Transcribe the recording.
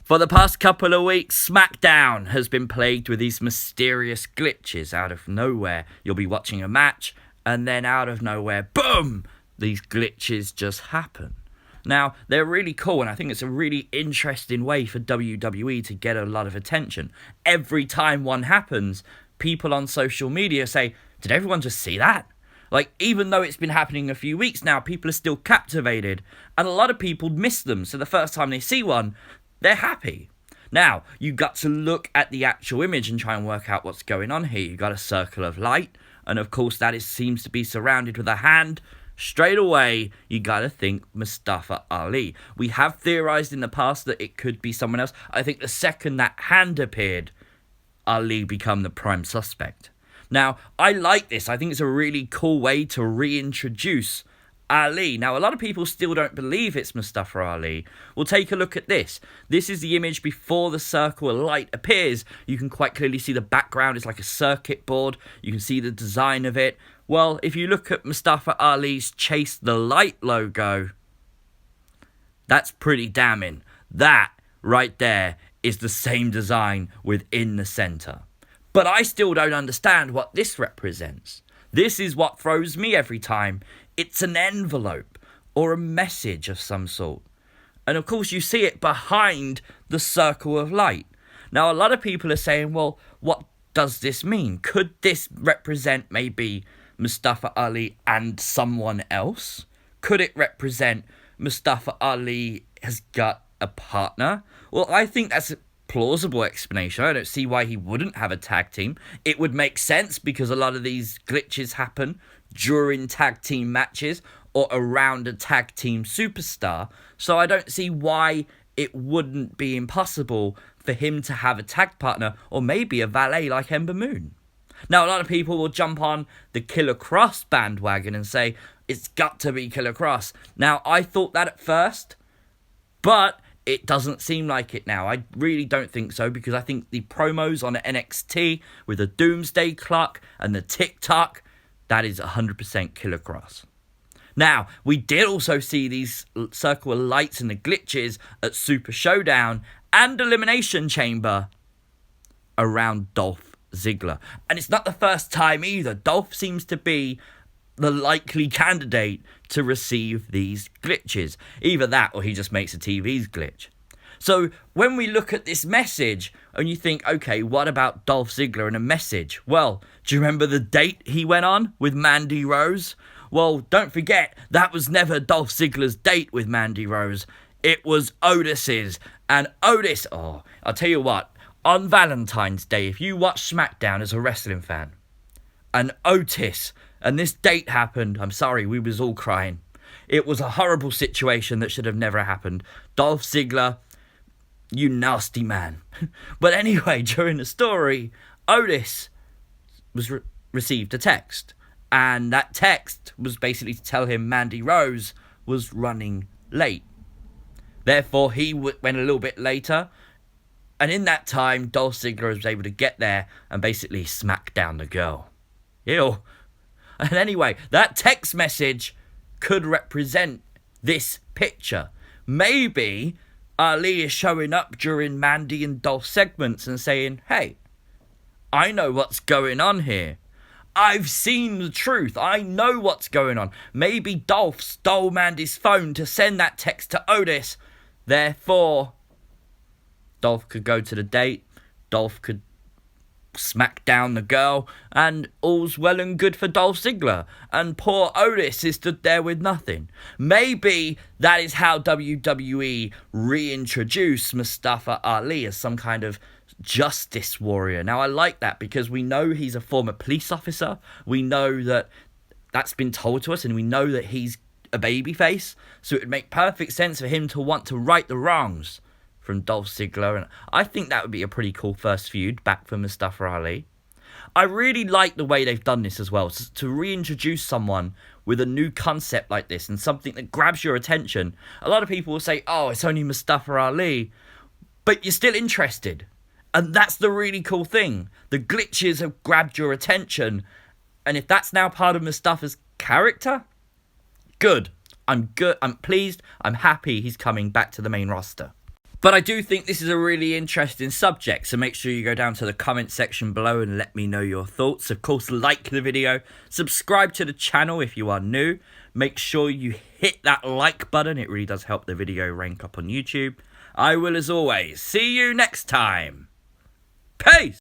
For the past couple of weeks, Smackdown has been plagued with these mysterious glitches out of nowhere. You'll be watching a match, and then out of nowhere, boom! These glitches just happen. Now, they're really cool, and I think it's a really interesting way for WWE to get a lot of attention. Every time one happens, people on social media say, did everyone just see that? Like, even though it's been happening a few weeks now, people are still captivated, and a lot of people miss them, so the first time they see one, they're happy. Now, you got to look at the actual image and try and work out what's going on here. You got a circle of light, and of course that seems to be surrounded with a hand. Straight away, you got to think Mustafa Ali. We have theorized in the past that it could be someone else. I think the second that hand appeared, Ali became the prime suspect. Now, I like this. I think it's a really cool way to reintroduce Ali. Now, a lot of people still don't believe it's Mustafa Ali. We'll take a look at this. This is the image before the circle of light appears. You can quite clearly see the background. It's like a circuit board. You can see the design of it. Well, if you look at Mustafa Ali's Chase the Light logo, that's pretty damning. That right there is the same design within the center. But I still don't understand what this represents. This is what throws me every time. It's an envelope or a message of some sort. And of course you see it behind the circle of light. Now a lot of people are saying, well, what does this mean? Could this represent maybe Mustafa Ali and someone else? Could it represent Mustafa Ali has got a partner? Well, I think that's a plausible explanation. I don't see why he wouldn't have a tag team. It would make sense because a lot of these glitches happen during tag team matches or around a tag team superstar. So I don't see why it wouldn't be impossible for him to have a tag partner or maybe a valet like Ember Moon. Now, a lot of people will jump on the Killer Cross bandwagon and say, it's got to be Killer Cross. Now, I thought that at first, but it doesn't seem like it now. I really don't think so, because I think the promos on NXT with the Doomsday Clock and the TikTok, that is 100% Killer Cross. Now, we did also see these circle of lights and the glitches at Super Showdown and Elimination Chamber around Dolph Ziggler. And it's not the first time either. Dolph seems to be the likely candidate to receive these glitches. Either that or he just makes a TV's glitch. So when we look at this message and you think, okay, what about Dolph Ziggler and a message? Well, do you remember the date he went on with Mandy Rose? Well, don't forget, that was never Dolph Ziggler's date with Mandy Rose. It was Otis's. And Otis, I'll tell you what, on Valentine's Day, if you watch Smackdown as a wrestling fan, and Otis and this date happened, I'm sorry, we was all crying. It was a horrible situation that should have never happened. Dolph Ziggler, you nasty man. But anyway, during the story, Otis was received a text. And that text was basically to tell him Mandy Rose was running late. Therefore, he went a little bit later. And in that time, Dolph Ziggler was able to get there and basically smack down the girl. Ew. And anyway, that text message could represent this picture. Maybe Ali is showing up during Mandy and Dolph segments and saying, hey, I know what's going on here. I've seen the truth. I know what's going on. Maybe Dolph stole Mandy's phone to send that text to Otis. Therefore, Dolph could go to the date. Dolph could smack down the girl, and all's well and good for Dolph Ziggler, and poor Otis is stood there with nothing. Maybe that is how WWE reintroduced Mustafa Ali as some kind of justice warrior. Now, I like that because we know he's a former police officer. We know that that's been told to us, and we know that he's a babyface, so it would make perfect sense for him to want to right the wrongs from Dolph Ziggler, and I think that would be a pretty cool first feud back for Mustafa Ali. I really like the way they've done this as well, to reintroduce someone with a new concept like this and something that grabs your attention. A lot of people will say, oh, it's only Mustafa Ali, but you're still interested, and that's the really cool thing. The glitches have grabbed your attention, and if that's now part of Mustafa's character, good. I'm pleased, I'm happy he's coming back to the main roster. But I do think this is a really interesting subject, so make sure you go down to the comment section below and let me know your thoughts. Of course, like the video, subscribe to the channel if you are new. Make sure you hit that like button, it really does help the video rank up on YouTube. I will, as always, see you next time. Peace!